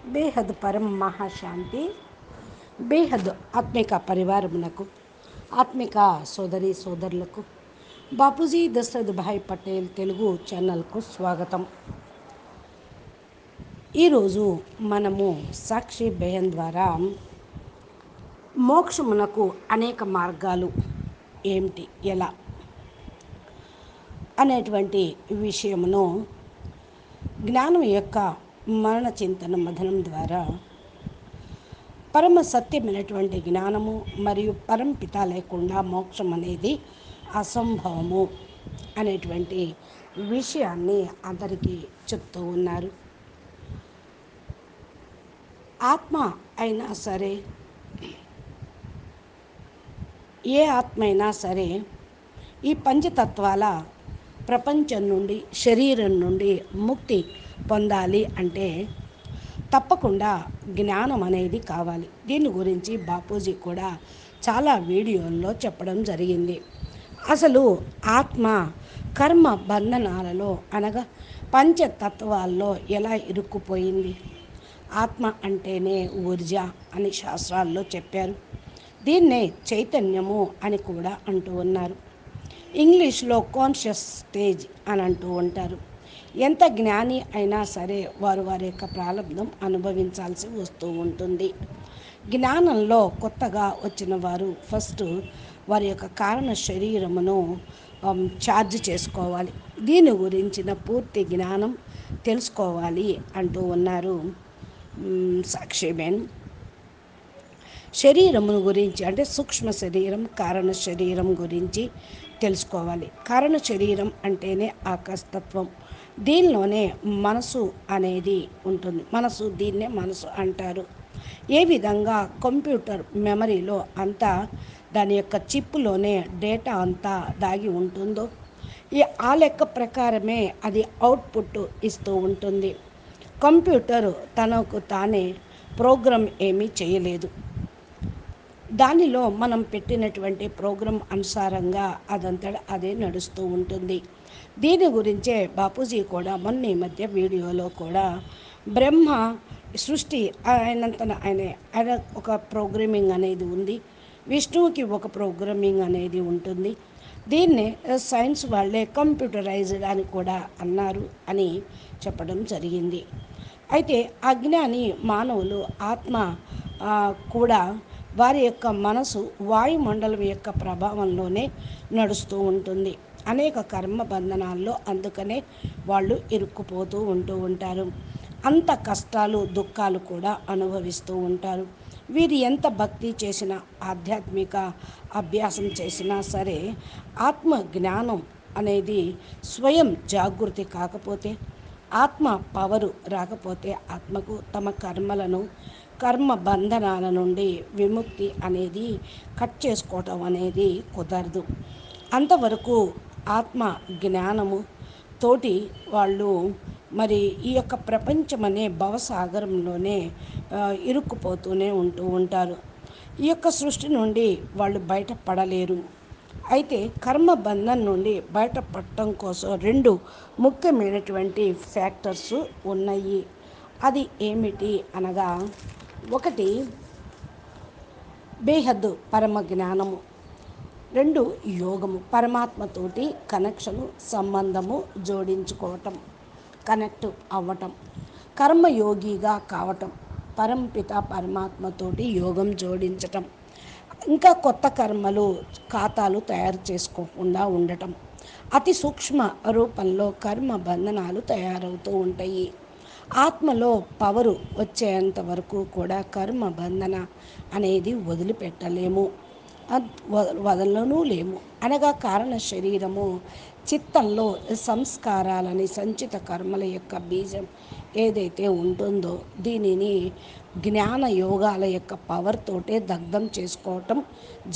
బేహద్ పరం మహాశాంతి. బేహద్ ఆత్మిక పరివారమునకు, ఆత్మిక సోదరి సోదరులకు బాపూజీ దశరథ్ భాయ్ పటేల్ తెలుగు ఛానల్కు స్వాగతం. ఈరోజు మనము సాక్షి బేహన్ ద్వారా మోక్షమునకు అనేక మార్గాలు ఏమిటి, ఎలా అనేటువంటి విషయమును జ్ఞానం యొక్క మరణ చింతన మథనం ద్వారా పరమ సత్యమైనటువంటి జ్ఞానము మరియు పరంపిత లేకుండా మోక్షం అనేది అసంభవము అనేటువంటి విషయాన్ని అందరికీ చెప్తూ ఉన్నారు. ఆత్మ అయినా సరే, ఏ ఆత్మ అయినా సరే ఈ పంచతత్వాల ప్రపంచం నుండి, శరీరం నుండి ముక్తి పొందాలి అంటే తప్పకుండా జ్ఞానం అనేది కావాలి. దీని గురించి బాపూజీ కూడా చాలా వీడియోల్లో చెప్పడం జరిగింది. అసలు ఆత్మ కర్మ బంధనాలలో అనగా పంచతత్వాల్లో ఎలా ఇరుక్కుపోయింది? ఆత్మ అంటేనే ఊర్జ అని శాస్త్రాల్లో చెప్పారు. దీన్నే చైతన్యము అని కూడా అంటూ ఉన్నారు. ఇంగ్లీష్లో కాన్షియస్ స్టేజ్ అని అంటూ ఉంటారు. ఎంత జ్ఞాని అయినా సరే వారి యొక్క ప్రారంభం అనుభవించాల్సి వస్తూ ఉంటుంది. జ్ఞానంలో కొత్తగా వచ్చిన వారు ఫస్ట్ వారి యొక్క కారణ శరీరమును ఛార్జ్ చేసుకోవాలి. దీని గురించిన పూర్తి జ్ఞానం తెలుసుకోవాలి అంటూ ఉన్నారు సాక్షిబేన్. శరీరమును గురించి అంటే సూక్ష్మ శరీరం, కారణ శరీరం గురించి తెలుసుకోవాలి. కారణ శరీరం అంటేనే ఆకాశతత్వం. దీనిలోనే మనసు అనేది ఉంటుంది. దీన్నే మనసు అంటారు. ఏ విధంగా కంప్యూటర్ మెమరీలో అంతా దాని యొక్క చిప్పులోనే డేటా అంతా దాగి ఉంటుందో ఆ లెక్క ప్రకారమే అది అవుట్పుట్ ఇస్తూ ఉంటుంది. కంప్యూటర్ తనకు తానే ప్రోగ్రామ్ ఏమీ చేయలేదు. దానిలో మనం పెట్టినటువంటి ప్రోగ్రాం అనుసారంగా అదంతటా అదే నడుస్తూ ఉంటుంది. దీని గురించే బాపూజీ కూడా మొన్న ఈ మధ్య వీడియోలో కూడా బ్రహ్మ సృష్టి ఆయన ఒక ప్రోగ్రామింగ్ అనేది ఉంది. విష్ణువుకి ఒక ప్రోగ్రామింగ్ అనేది ఉంటుంది. దీన్నే సైన్స్ వాళ్ళే కంప్యూటరైజ్డ్ అని కూడా అన్నారు అని చెప్పడం జరిగింది. అయితే అజ్ఞాని మానవులు ఆత్మ కూడా వారి యొక్క మనసు వాయుమండలం యొక్క ప్రభావంలోనే నడుస్తూ ఉంటుంది. అనేక కర్మ బంధనాల్లో అందుకనే వాళ్ళు ఇరుక్కుపోతూ ఉంటారు. అంత కష్టాలు, దుఃఖాలు కూడా అనుభవిస్తూ ఉంటారు. వీరు ఎంత భక్తి చేసినా, ఆధ్యాత్మిక అభ్యాసం చేసినా సరే ఆత్మ జ్ఞానం అనేది స్వయం జాగృతి కాకపోతే, ఆత్మ పవరు రాకపోతే ఆత్మకు తమ కర్మ బంధనాల నుండి విముక్తి అనేది కట్ చేసుకోవటం అనేది కుదరదు. అంతవరకు ఆత్మ జ్ఞానము తోటి వాళ్ళు మరి ఈ యొక్క ప్రపంచం అనే భవసాగరంలోనే ఇరుక్కుపోతూనే ఉంటారు. ఈ యొక్క సృష్టి నుండి వాళ్ళు బయటపడలేరు. అయితే కర్మ బంధం నుండి బయటపడటం కోసం 2 ముఖ్యమైనటువంటి ఫ్యాక్టర్స్ ఉన్నాయి. అది ఏమిటి అనగా, ఒకటి బేహద్దు పరమ జ్ఞానము, 2 యోగము, పరమాత్మతోటి కనెక్షను, సంబంధము జోడించుకోవటం, కనెక్ట్ అవ్వటం, కర్మయోగిగా కావటం, పరంపిత పరమాత్మతోటి యోగం జోడించటం, ఇంకా కొత్త కర్మలు ఖాతాలు తయారు చేసుకోకుండా ఉండటం. అతి సూక్ష్మ రూపంలో కర్మ బంధనాలు తయారవుతూ ఉంటాయి. ఆత్మలో పవరు వచ్చేంత వరకు కూడా కర్మ బంధన అనేది వదిలిపెట్టలేము, వదలనూ లేము. అనగా కారణ శరీరము చిత్తంలో సంస్కారాలని, సంచిత కర్మల యొక్క బీజం ఏదైతే ఉంటుందో దీనిని జ్ఞాన యోగాల యొక్క పవర్ తోటే దగ్ధం చేసుకోవటం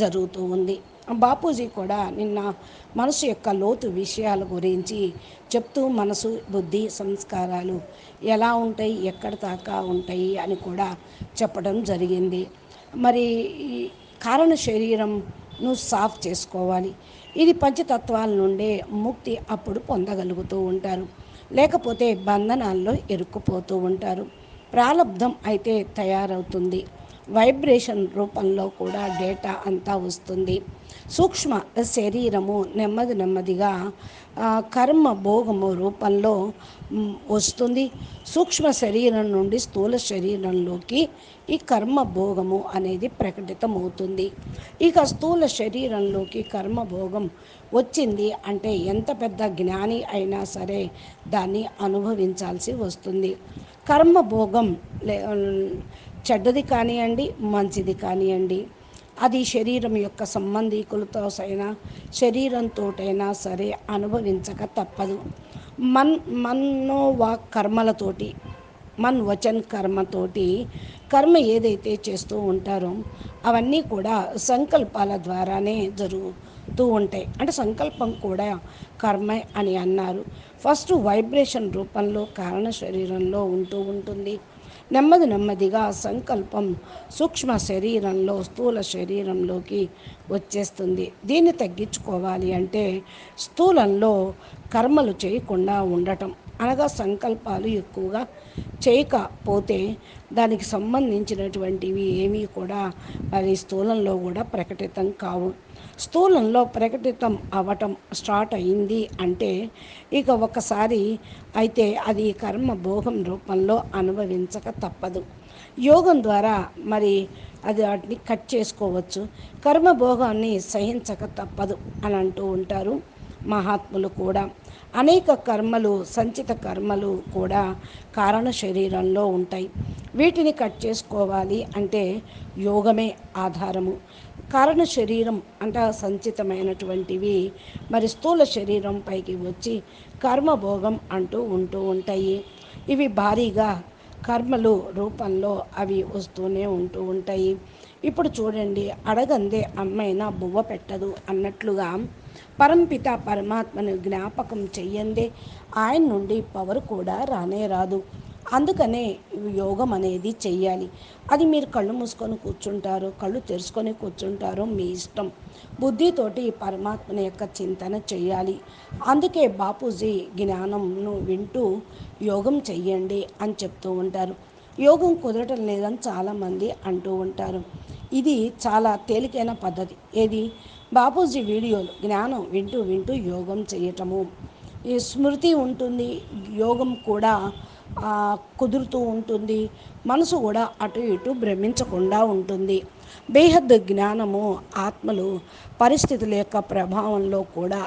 జరుగుతూ ఉంది. బాపూజీ కూడా నిన్న మనసు యొక్క లోతు విషయాల గురించి చెప్తూ మనసు, బుద్ధి, సంస్కారాలు ఎలా ఉంటాయి, ఎక్కడ దాకా ఉంటాయి అని కూడా చెప్పడం జరిగింది. మరి ఈ కారణ శరీరంను సాఫ్ చేసుకోవాలి. ఇది పంచతత్వాల నుండే ముక్తి అప్పుడు పొందగలుగుతూ ఉంటారు. లేకపోతే బంధనాల్లో ఇరుక్కుపోతూ ఉంటారు. ప్రారంధం అయితే తయారవుతుంది. వైబ్రేషన్ రూపంలో కూడా డేటా అంతా వస్తుంది. సూక్ష్మ శరీరము నెమ్మది నెమ్మదిగా కర్మ భోగము రూపంలో వస్తుంది. సూక్ష్మ శరీరం నుండి స్థూల శరీరంలోకి ఈ కర్మ భోగము అనేది ప్రకటితమవుతుంది. ఇక స్థూల శరీరంలోకి కర్మ భోగం వచ్చింది అంటే ఎంత పెద్ద జ్ఞాని అయినా సరే దాన్ని అనుభవించాల్సి వస్తుంది. కర్మభోగం చెడ్డది కానివ్వండి, మంచిది కానివ్వండి, అది శరీరం యొక్క సంబంధీకులతో అయినా శరీరంతోటైనా సరే అనుభవించక తప్పదు. మనోవాక్ కర్మలతోటి, వచన్ కర్మతోటి కర్మ ఏదైతే చేస్తూ ఉంటారో అవన్నీ కూడా సంకల్పాల ద్వారానే జరుగుతూ ఉంటాయి. అంటే సంకల్పం కూడా కర్మే అని అన్నారు. ఫస్ట్ వైబ్రేషన్ రూపంలో కారణ శరీరంలో ఉంటూ ఉంటుంది. నెమ్మది నెమ్మదిగా సంకల్పం సూక్ష్మ శరీరంలో స్థూల శరీరంలోకి వచ్చేస్తుంది. దీన్ని తగ్గించుకోవాలి అంటే స్థూలంలో కర్మలు చేయకుండా ఉండటం, అనగా సంకల్పాలు ఎక్కువగా చేయకపోతే దానికి సంబంధించినటువంటివి ఏమీ కూడా అది స్థూలంలో కూడా ప్రకటితం కావు. స్థూలంలో ప్రకటితం అవ్వటం స్టార్ట్ అయింది అంటే ఇక ఒకసారి అయితే అది కర్మ భోగం రూపంలో అనుభవించక తప్పదు. యోగం ద్వారా మరి అది వాటిని కట్ చేసుకోవచ్చు. కర్మభోగాన్ని సహించక తప్పదు అని అంటూ ఉంటారు మహాత్ములు కూడా. అనేక కర్మలు, సంచిత కర్మలు కూడా కారణ శరీరంలో ఉంటాయి. వీటిని కట్ చేసుకోవాలి అంటే యోగమే ఆధారము. కారణ శరీరం అంటే సంచితమైనటువంటివి మరి స్థూల శరీరం పైకి వచ్చి కర్మభోగం అంటూ ఉంటూ ఉంటాయి. ఇవి భారీగా కర్మలు రూపంలో అవి వస్తూనే ఉంటూ ఉంటాయి. ఇప్పుడు చూడండి, అడగందే అమ్మైనా బువ్వ పెట్టదు అన్నట్లుగా పరంపిత పరమాత్మను జ్ఞాపకం చెయ్యందే ఆయన నుండి పవర్ కూడా రానే రాదు. అందుకనే యోగం అనేది చెయ్యాలి. అది మీరు కళ్ళు మూసుకొని కూర్చుంటారో కళ్ళు తెరుచుకొని కూర్చుంటారో మీ ఇష్టం. బుద్ధితోటి పరమాత్మని యొక్క చింతన చెయ్యాలి. అందుకే బాపూజీ జ్ఞానంను వింటూ యోగం చెయ్యండి అని చెప్తూ ఉంటారు. యోగం కుదరటం లేదని చాలామంది అంటూ ఉంటారు. ఇది చాలా తేలికైన పద్ధతి. ఏది? బాపూజీ వీడియోలు జ్ఞానం వింటూ వింటూ యోగం చేయటము. ఈ స్మృతి ఉంటుంది, యోగం కూడా కుదురుతూ ఉంటుంది. మనసు కూడా అటు ఇటు భ్రమించకుండా ఉంటుంది. బేహద్ జ్ఞానము ఆత్మలు పరిస్థితుల యొక్క ప్రభావంలో కూడా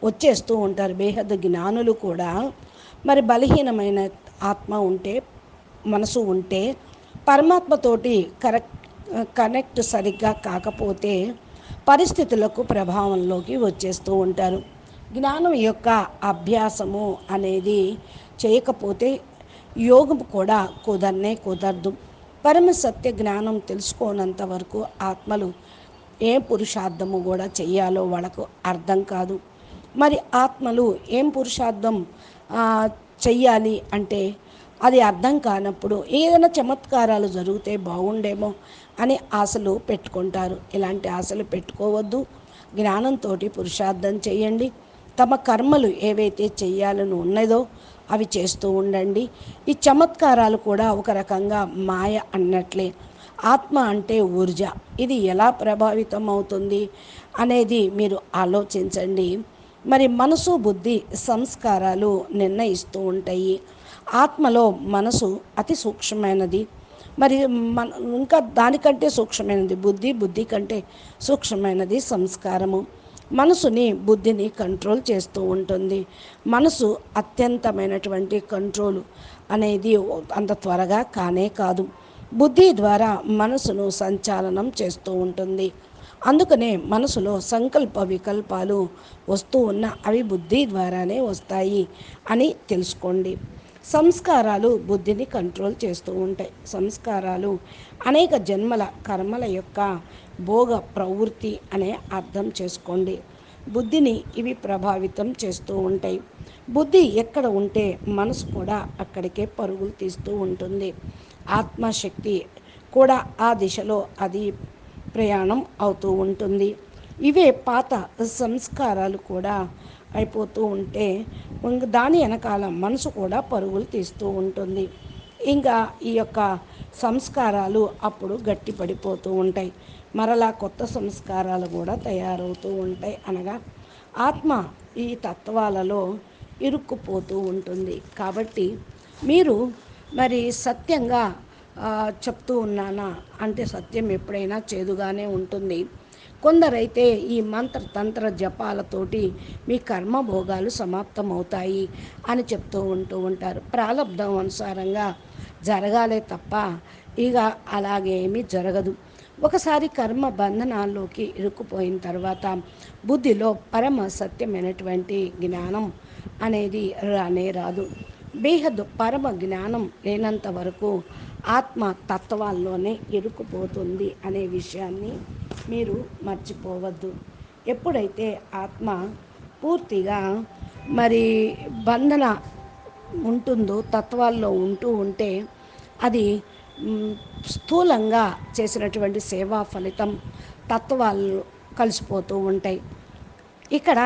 వచ్చేస్తూ ఉంటారు. బేహద్ జ్ఞానులు కూడా మరి బలహీనమైన ఆత్మ ఉంటే, మనసు ఉంటే పరమాత్మతోటి కనెక్ట్ సరిగ్గా కాకపోతే పరిస్థితులకు ప్రభావంలోకి వచ్చేస్తూ ఉంటారు. జ్ఞానం యొక్క అభ్యాసము అనేది చేయకపోతే యోగం కూడా కుదరదు. పరమ సత్య జ్ఞానం తెలుసుకోనంత వరకు ఆత్మలు ఏ పురుషార్థము కూడా చెయ్యాలో వాళ్ళకు అర్థం కాదు. మరి ఆత్మలు ఏం పురుషార్థం చెయ్యాలి అంటే అది అర్థం కానప్పుడు ఏదైనా చమత్కారాలు జరిగితే బాగుండేమో అని ఆశలు పెట్టుకుంటారు. ఇలాంటి ఆశలు పెట్టుకోవద్దు. జ్ఞానంతో పురుషార్థం చేయండి. తమ కర్మలు ఏవైతే చెయ్యాలని ఉన్నదో అవి చేస్తూ ఉండండి. ఈ చమత్కారాలు కూడా ఒక రకంగా మాయ అన్నట్లే. ఆత్మ అంటే ఊర్జ. ఇది ఎలా ప్రభావితం అవుతుంది అనేది మీరు ఆలోచించండి. మరి మనసు, బుద్ధి, సంస్కారాలు నిర్ణయిస్తూ ఉంటాయి. ఆత్మలో మనసు అతి సూక్ష్మమైనది. మరి ఇంకా దానికంటే సూక్ష్మమైనది బుద్ధి కంటే సూక్ష్మమైనది సంస్కారము. మనసుని, బుద్ధిని కంట్రోల్ చేస్తూ ఉంటుంది. మనసు అత్యంతమైనటువంటి కంట్రోల్ అనేది అంత త్వరగా కానే కాదు. బుద్ధి ద్వారా మనసును సంచాలనం చేస్తూ ఉంటుంది. అందుకనే మనసులో సంకల్ప వికల్పాలు వస్తూ ఉన్న అవి బుద్ధి ద్వారానే వస్తాయి అని తెలుసుకోండి. సంస్కారాలు బుద్ధిని కంట్రోల్ చేస్తూ ఉంటాయి. సంస్కారాలు అనేక జన్మల కర్మల యొక్క భోగ ప్రవృత్తి అనే అర్థం చేసుకోండి. బుద్ధిని ఇవి ప్రభావితం చేస్తూ ఉంటాయి. బుద్ధి ఎక్కడ ఉంటే మనసు కూడా అక్కడికే పరుగులు తీస్తూ ఉంటుంది. ఆత్మశక్తి కూడా ఆ దిశలో అది ప్రయాణం అవుతూ ఉంటుంది. ఇవే పాత సంస్కారాలు కూడా అయిపోతూ ఉంటే దాని వెనకాల మనసు కూడా పరుగులు తీస్తూ ఉంటుంది. ఇంకా ఈ యొక్క సంస్కారాలు అప్పుడు గట్టిపడిపోతూ ఉంటాయి. మరలా కొత్త సంస్కారాలు కూడా తయారవుతూ ఉంటాయి. అనగా ఆత్మ ఈ తత్వాలలో ఇరుక్కుపోతూ ఉంటుంది. కాబట్టి మీరు మరి సత్యంగా చెప్తూ ఉన్నానా అంటే సత్యం ఎప్పుడైనా చేదుగానే ఉంటుంది. కొందరైతే ఈ మంత్ర తంత్ర జపాలతోటి మీ కర్మభోగాలు సమాప్తమవుతాయి అని చెప్తూ ఉంటారు. ప్రాలబ్ధం అనుసారంగా జరగాలే తప్ప ఇక అలాగేమీ జరగదు. ఒకసారి కర్మ బంధనాల్లోకి ఇరుక్కుపోయిన తర్వాత బుద్ధిలో పరమ సత్యమైనటువంటి జ్ఞానం అనేది రానే రాదు. బేహద్దు పరమ జ్ఞానం లేనంత వరకు ఆత్మ తత్వాల్లోనే ఇరుక్కుపోతుంది అనే విషయాన్ని మీరు మర్చిపోవద్దు. ఎప్పుడైతే ఆత్మ పూర్తిగా మరి బంధన ఉంటుందో తత్వాల్లో ఉంటూ ఉంటే అది స్థూలంగా చేసినటువంటి సేవా ఫలితం తత్వాలు కలిసిపోతూ ఉంటాయి. ఇక్కడ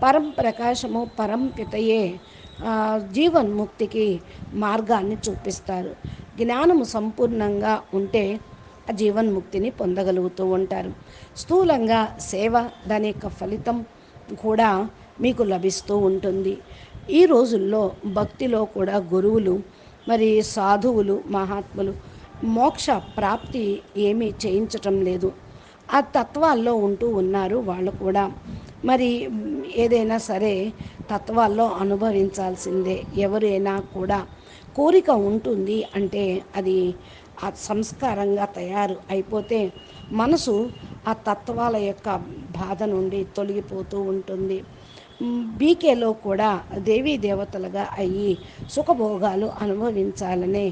పరంప్రకాశము పరంపితయే జీవన్ముక్తికి మార్గాన్ని చూపిస్తారు. జ్ఞానము సంపూర్ణంగా ఉంటే జీవన్ముక్తిని పొందగలుగుతూ ఉంటారు. స్థూలంగా సేవ దాని యొక్క ఫలితం కూడా మీకు లభిస్తూ ఉంటుంది. ఈ రోజుల్లో భక్తిలో కూడా గురువులు మరి సాధువులు మహాత్ములు మోక్ష ప్రాప్తి ఏమీ చేయించటం లేదు. ఆ తత్వాల్లో ఉంటూ ఉన్నారు వాళ్ళు కూడా. మరి ఏదైనా సరే తత్వాల్లో అనుభవించాల్సిందే. ఎవరైనా కూడా కోరిక ఉంటుంది అంటే అది ఆ సంస్కారంగా తయారు అయిపోతే మనసు ఆ తత్వాల యొక్క బాధ నుండి తొలగిపోతూ ఉంటుంది. బీకేలో కూడా దేవీ దేవతలుగా అయ్యి సుఖభోగాలు అనుభవించాలనే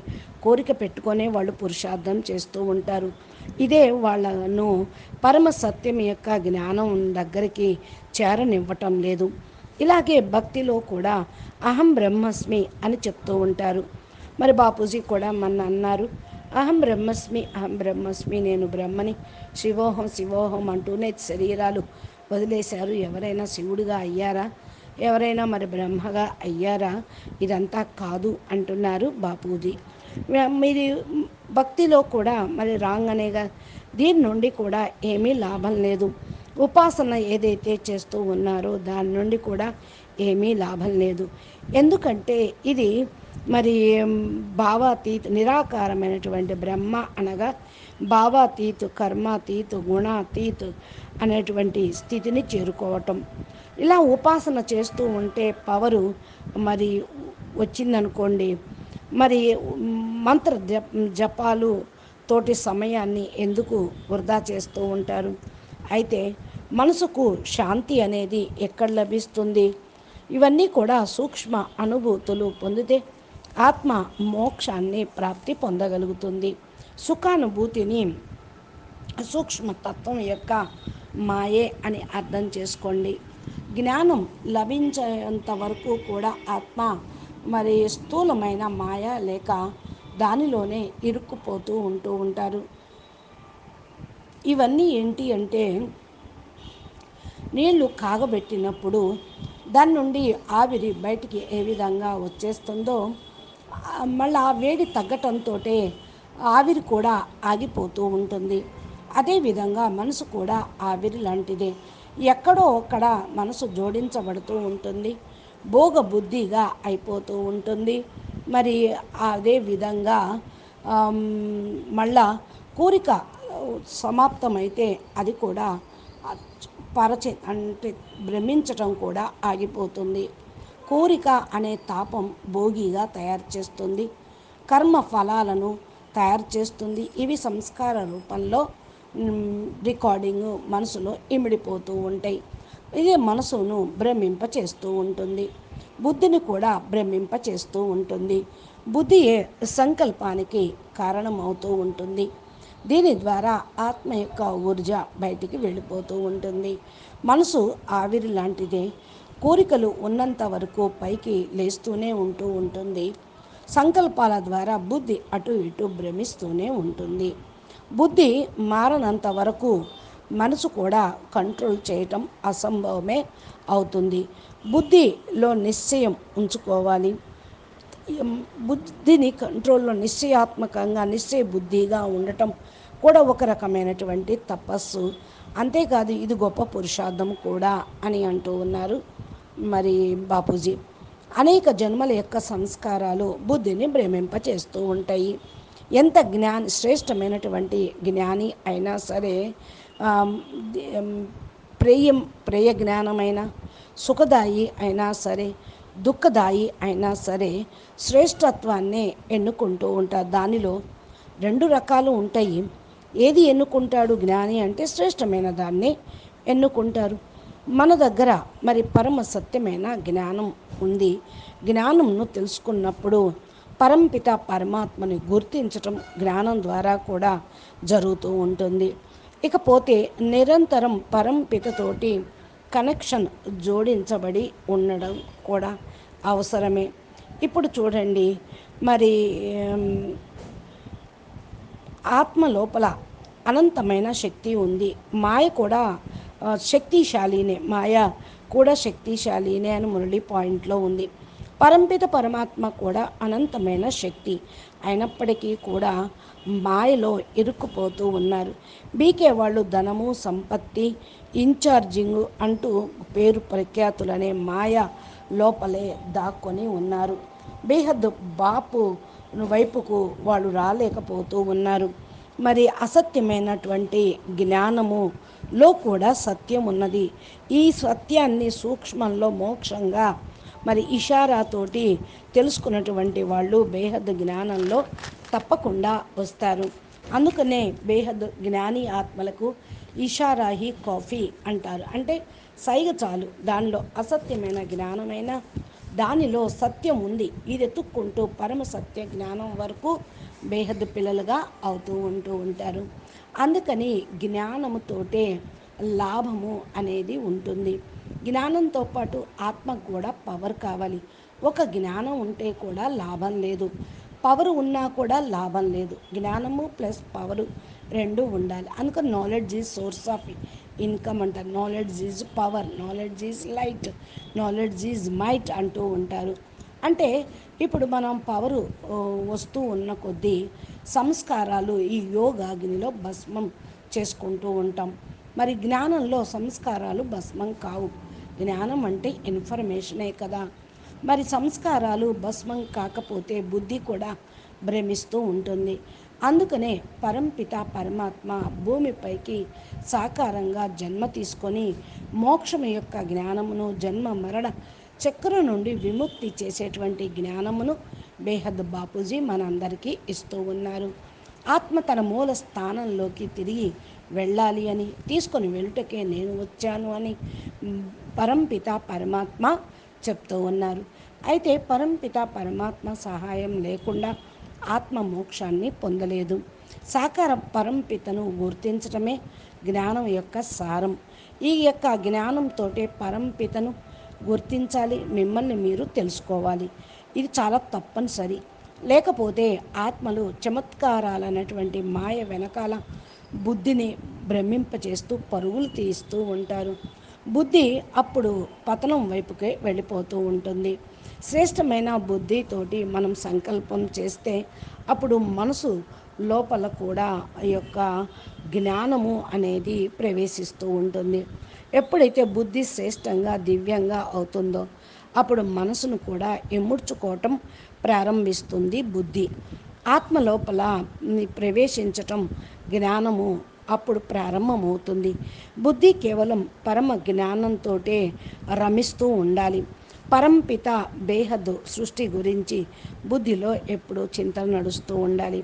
కోరిక పెట్టుకొనే వాళ్ళు పురుషార్థం చేస్తూ ఉంటారు. ఇదే వాళ్ళను పరమ సత్యం యొక్క జ్ఞానం దగ్గరికి చేరనివ్వటం లేదు. ఇలాగే భక్తిలో కూడా అహం బ్రహ్మస్మి అని చెప్తూ ఉంటారు. మరి బాపూజీ కూడా మొన్న అన్నారు, అహం బ్రహ్మస్మి, నేను బ్రహ్మని, శివోహం శివోహం అంటూనే శరీరాలు వదిలేశారు. ఎవరైనా శివుడిగా అయ్యారా? ఎవరైనా మరి బ్రహ్మగా అయ్యారా? ఇదంతా కాదు అంటున్నారు బాపూజీ. మీది భక్తిలో కూడా మరి రాంగ్ అనేగా, దీని నుండి కూడా ఏమీ లాభం లేదు. ఉపాసన ఏదైతే చేస్తూ ఉన్నారో దాని నుండి కూడా ఏమీ లాభం లేదు. ఎందుకంటే ఇది మరి భావాతీత్ నిరాకారమైనటువంటి బ్రహ్మ అనగా భావాతీత్ కర్మాతీత్ గుణాతీత్ అనేటువంటి స్థితిని చేరుకోవటం. ఇలా ఉపాసన చేస్తూ ఉంటే పవరు మరి వచ్చిందనుకోండి, మరి మంత్ర జపాలు తోటి సమయాన్ని ఎందుకు వృధా చేస్తూ ఉంటారు? అయితే మనసుకు శాంతి అనేది ఎక్కడ లభిస్తుంది? ఇవన్నీ కూడా సూక్ష్మ అనుభూతులు పొందితే ఆత్మ మోక్షాన్ని ప్రాప్తి పొందగలుగుతుంది. సుఖానుభూతిని సూక్ష్మతత్వం యొక్క మాయే అని అర్థం చేసుకోండి. జ్ఞానం లభించేంత వరకు కూడా ఆత్మ మరి స్థూలమైన మాయ లేక దానిలోనే ఇరుక్కుపోతూ ఉంటారు. ఇవన్నీ ఏంటి అంటే నీళ్లు కాగబెట్టినప్పుడు దాని నుండి ఆవిరి బయటికి ఏ విధంగా వచ్చేస్తుందో మళ్ళీ ఆ వేడి తగ్గటంతో ఆవిరి కూడా ఆగిపోతూ ఉంటుంది. అదేవిధంగా మనసు కూడా ఆవిరి లాంటిదే. ఎక్కడో అక్కడ మనసు జోడించబడుతూ ఉంటుంది, భోగ బుద్ధిగా అయిపోతూ ఉంటుంది. మరి అదే విధంగా మళ్ళా కోరిక సమాప్తమైతే అది కూడా అంటే భ్రమించటం కూడా ఆగిపోతుంది. కోరిక అనే తాపం భోగిగా తయారు చేస్తుంది, కర్మ ఫలాలను తయారు చేస్తుంది. ఇవి సంస్కార రూపంలో రికార్డింగ్ మనసులో ఇమిడిపోతూ ఉంటాయి. ఇదే మనసును భ్రమింపచేస్తూ ఉంటుంది, బుద్ధిని కూడా భ్రమింపచేస్తూ ఉంటుంది. బుద్ధియే సంకల్పానికి కారణమవుతూ ఉంటుంది. దీని ద్వారా ఆత్మ యొక్క ఊర్జ బయటికి వెళ్ళిపోతూ ఉంటుంది. మనసు ఆవిరి లాంటిదే. కోరికలు ఉన్నంత వరకు పైకి లేస్తూనే ఉంటుంది. సంకల్పాల ద్వారా బుద్ధి అటు ఇటు భ్రమిస్తూనే ఉంటుంది. బుద్ధి మారనంత వరకు మనసు కూడా కంట్రోల్ చేయటం అసంభవమే అవుతుంది. బుద్ధిలో నిశ్చయం ఉంచుకోవాలి. బుద్ధిని కంట్రోల్లో నిశ్చయాత్మకంగా నిశ్చయ బుద్ధిగా ఉండటం కూడా ఒక రకమైనటువంటి తపస్సు. అంతేకాదు ఇది గొప్ప పురుషార్థం కూడా అని అంటూ ఉన్నారు మరి బాపూజీ. అనేక జన్మల యొక్క సంస్కారాలు బుద్ధిని భ్రమింపచేస్తూ ఉంటాయి. ఎంత శ్రేష్టమైనటువంటి జ్ఞాని అయినా సరే ప్రేయ జ్ఞానమైన సుఖదాయి అయినా సరే దుఃఖదాయి అయినా సరే శ్రేష్టత్వాన్నే ఎన్నుకుంటూ ఉంటారు. దానిలో రెండు రకాలు ఉంటాయి. ఏది ఎన్నుకుంటాడు జ్ఞాని అంటే శ్రేష్టమైన దాన్ని ఎన్నుకుంటారు. మన దగ్గర మరి పరమ సత్యమైన జ్ఞానం ఉంది. జ్ఞానంను తెలుసుకున్నప్పుడు పరంపిత పరమాత్మని గుర్తించటం జ్ఞానం ద్వారా కూడా జరుగుతూ ఉంటుంది. ఇకపోతే నిరంతరం పరంపితతోటి కనెక్షన్ జోడించబడి ఉండడం కూడా అవసరమే. ఇప్పుడు చూడండి మరి ఆత్మ లోపల అనంతమైన శక్తి ఉంది. మాయ కూడా శక్తిశాలినే, మాయ కూడా శక్తిశాలినే అని మురళి పాయింట్లో ఉంది. పరంపిత పరమాత్మ కూడా అనంతమైన శక్తి అయినప్పటికీ కూడా మాయలో ఇరుక్కుపోతూ ఉన్నారు. బీకే వాళ్ళు ధనము సంపత్తి ఇన్ఛార్జింగ్ అంటూ పేరు ప్రఖ్యాతులనే మాయ లోపలే దాక్కొని ఉన్నారు. బేహద్దు బాపు వైపుకు వాళ్ళు రాలేకపోతూ ఉన్నారు. మరి అసత్యమైనటువంటి జ్ఞానములో కూడా సత్యం ఉన్నది. ఈ సత్యాన్ని సూక్ష్మంలో మోక్షంగా మరి ఇషారాతోటి తెలుసుకున్నటువంటి వాళ్ళు బేహద్ జ్ఞానంలో తప్పకుండా వస్తారు. అందుకనే బేహద్ జ్ఞాని ఆత్మలకు ఇషారాహి కాఫీ అంటారు. అంటే సైగ చాలు, దానిలో అసత్యమైన జ్ఞానమైన దానిలో సత్యం ఉంది. ఇది ఎత్తుక్కుంటూ పరమ సత్య జ్ఞానం వరకు బేహద్ పిల్లలుగా అవుతూ ఉంటారు. అందుకని జ్ఞానముతోటే లాభము అనేది ఉంటుంది. జ్ఞానంతో పాటు ఆత్మకు కూడా పవర్ కావాలి. ఒక జ్ఞానం ఉంటే కూడా లాభం లేదు, పవర్ ఉన్నా కూడా లాభం లేదు. జ్ఞానము ప్లస్ పవరు రెండు ఉండాలి. అందుకని knowledge is source of income అంటారు. Knowledge is power, knowledge is light, knowledge is might అంటూ ఉంటారు. అంటే ఇప్పుడు మనం పవరు వస్తూ ఉన్న కొద్దీ సంస్కారాలు ఈ యోగాగ్నిలో భస్మం చేసుకుంటూ ఉంటాం. మరి జ్ఞానంలో సంస్కారాలు భస్మం కావు. జ్ఞానం అంటే ఇన్ఫర్మేషనే కదా. మరి సంస్కారాలు భస్మం కాకపోతే బుద్ధి కూడా భ్రమిస్తూ ఉంటుంది. అందుకనే పరంపిత పరమాత్మ భూమిపైకి సాకారంగా జన్మ తీసుకొని మోక్షం యొక్క జ్ఞానమును జన్మ మరణ చక్రం నుండి విముక్తి చేసేటువంటి జ్ఞానమును బేహద్ బాపూజీ మనందరికీ ఇస్తూ ఉన్నారు. ఆత్మ తన మూల స్థానంలోకి తిరిగి వెళ్ళాలి అని, తీసుకొని వెళ్ళుటకే నేను వచ్చాను అని పరంపిత పరమాత్మ చెప్తూ ఉన్నారు. అయితే పరంపిత పరమాత్మ సహాయం లేకుండా ఆత్మ మోక్షాన్ని పొందలేదు. సాకార పరంపితను గుర్తించటమే జ్ఞానం యొక్క సారం. ఈ యొక్క జ్ఞానంతో పరంపితను గుర్తించాలి, మిమ్మల్ని మీరు తెలుసుకోవాలి. ఇది చాలా తప్పనిసరి. లేకపోతే ఆత్మలు చమత్కారాలనేటువంటి మాయ వెనకాల బుద్ధిని భ్రమింపచేస్తూ పరుగులు తీస్తూ ఉంటారు. బుద్ధి అప్పుడు పతనం వైపుకే వెళ్ళిపోతూ ఉంటుంది. శ్రేష్టమైన బుద్ధితోటి మనం సంకల్పం చేస్తే అప్పుడు మనసు లోపల కూడా ఈ యొక్క జ్ఞానము అనేది ప్రవేశిస్తూ ఉంటుంది. ఎప్పుడైతే బుద్ధి శ్రేష్టంగా దివ్యంగా అవుతుందో అప్పుడు మనసును కూడా ఇముడ్చుకోవటం ప్రారంభిస్తుంది బుద్ధి. ఆత్మ లోపల ప్రవేశించటం జ్ఞానము అప్పుడు ప్రారంభమవుతుంది. బుద్ధి కేవలం పరమ జ్ఞానంతో రమిస్తూ ఉండాలి. పరంపిత బేహద్ సృష్టి గురించి బుద్ధిలో ఎప్పుడూ చింతన నడుస్తూ ఉండాలి.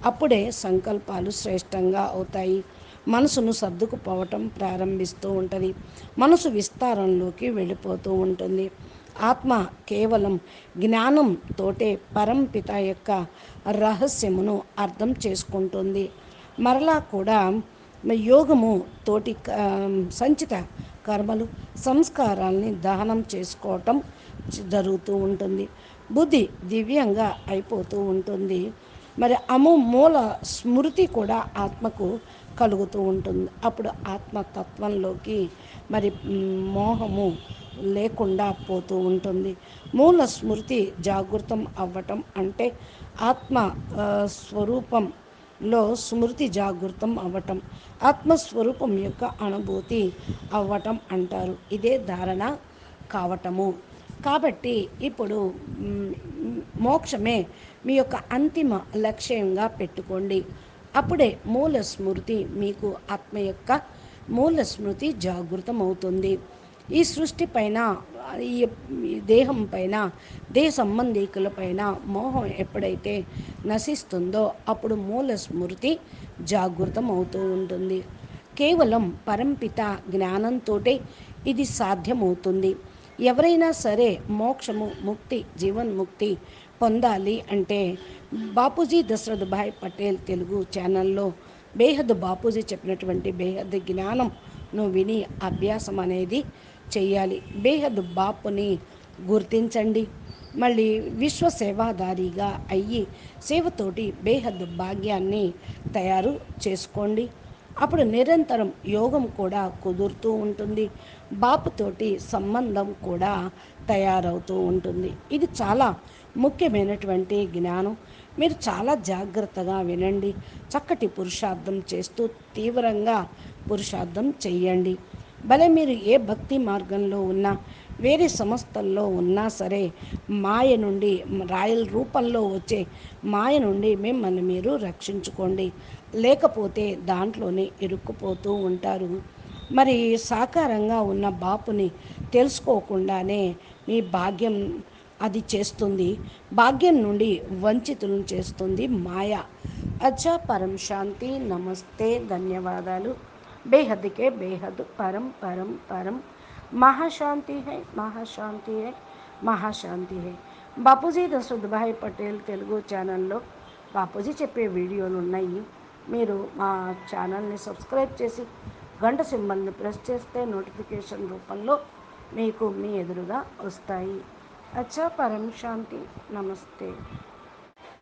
అప్పుడే సంకల్పాలు శ్రేష్టంగా అవుతాయి. మనసును సర్దుకుపోవటం ప్రారంభిస్తూ ఉంటుంది. మనసు విస్తారంలోకి వెళ్ళిపోతూ ఉంటుంది. ఆత్మ కేవలం జ్ఞానంతోటే పరంపిత యొక్క రహస్యమును అర్థం చేసుకుంటుంది. మరలా కూడా యోగము తోటి సంచిత కర్మలు సంస్కారాల్ని దహనం చేసుకోవటం జరుగుతూ ఉంటుంది. బుద్ధి దివ్యంగా అయిపోతూ ఉంటుంది. మరి మూల స్మృతి కూడా ఆత్మకు కలుగుతూ ఉంటుంది. అప్పుడు ఆత్మతత్వంలోకి మరి మోహము లేకుండా పోతూ ఉంటుంది. మూల స్మృతి జాగృతం అవ్వటం అంటే ఆత్మ స్వరూపంలో స్మృతి జాగృతం అవ్వటం, ఆత్మస్వరూపం యొక్క అనుభూతి అవ్వటం అంటారు. ఇదే ధారణ కావటము. కాబట్టి ఇప్పుడు మోక్షమే మీ యొక్క అంతిమ లక్ష్యంగా పెట్టుకోండి. అప్పుడే మూల స్మృతి మీకు ఆత్మ యొక్క మూల స్మృతి జాగృతం అవుతుంది. ఈ సృష్టి పైన, ఈ దేహం పైన, దేహ సంబంధికుల పైన మోహం ఎప్పుడైతే నశిస్తుందో అప్పుడు మూల స్మృతి జాగృతం అవుతూ ఉంటుంది. కేవలం పరంపిత జ్ఞానంతో ఇది సాధ్యమవుతుంది. ఎవరైనా సరే మోక్షము, ముక్తి, జీవన్ముక్తి పొందాలి అంటే బాపూజీ దశరథ్ భాయ్ పటేల్ తెలుగు ఛానల్లో బేహద్ బాపూజీ చెప్పినటువంటి బేహద్ జ్ఞానంను విని అభ్యాసం అనేది చేయాలి. బేహద్ బాపుని గుర్తించండి. మళ్ళీ విశ్వ సేవాదారిగా అయ్యి సేవతోటి బేహద్ భాగ్యాన్ని తయారు చేసుకోండి. అప్పుడు నిరంతరం యోగం కూడా కుదురుతూ ఉంటుంది. బాపుతోటి సంబంధం కూడా తయారవుతూ ఉంటుంది. ఇది చాలా ముఖ్యమైనటువంటి జ్ఞానం. మీరు చాలా జాగ్రత్తగా వినండి. చక్కటి పురుషార్థం చేస్తూ తీవ్రంగా పురుషార్థం చెయ్యండి. భలే మీరు ఏ భక్తి మార్గంలో ఉన్నా, వేరే సంస్థల్లో ఉన్నా సరే, మాయ నుండి, రాయల్ రూపంలో వచ్చే మాయ నుండి మిమ్మల్ని మీరు రక్షించుకోండి. లేకపోతే దాంట్లోనే ఇరుక్కుపోతూ ఉంటారు. మరి సాకారంగా ఉన్న బాపుని తెలుసుకోకుండానే మీ భాగ్యం అది చేస్తుంది. భాగ్యం నుండి వంచితులను చేస్తుంది మాయ. అచ్చా, పరం శాంతి. నమస్తే, ధన్యవాదాలు. बेहद के बेहद परम परम परम महाशांति है, महाशांति है, महाशांति है. బాపూజీ దశరథ్ భాయ్ పటేల్ తెలుగు ఛానల్లో బాపూజీ చెప్పే వీడియోలు ఉన్నాయి. మీరు మా ఛానల్ని సబ్స్క్రైబ్ చేసి గంట సింబల్ని ప్రెస్ చేస్తే నోటిఫికేషన్ రూపంలో మీకు మీ ఎదురుగా వస్తాయి. అచ్చా, పరం శాంతి. నమస్తే.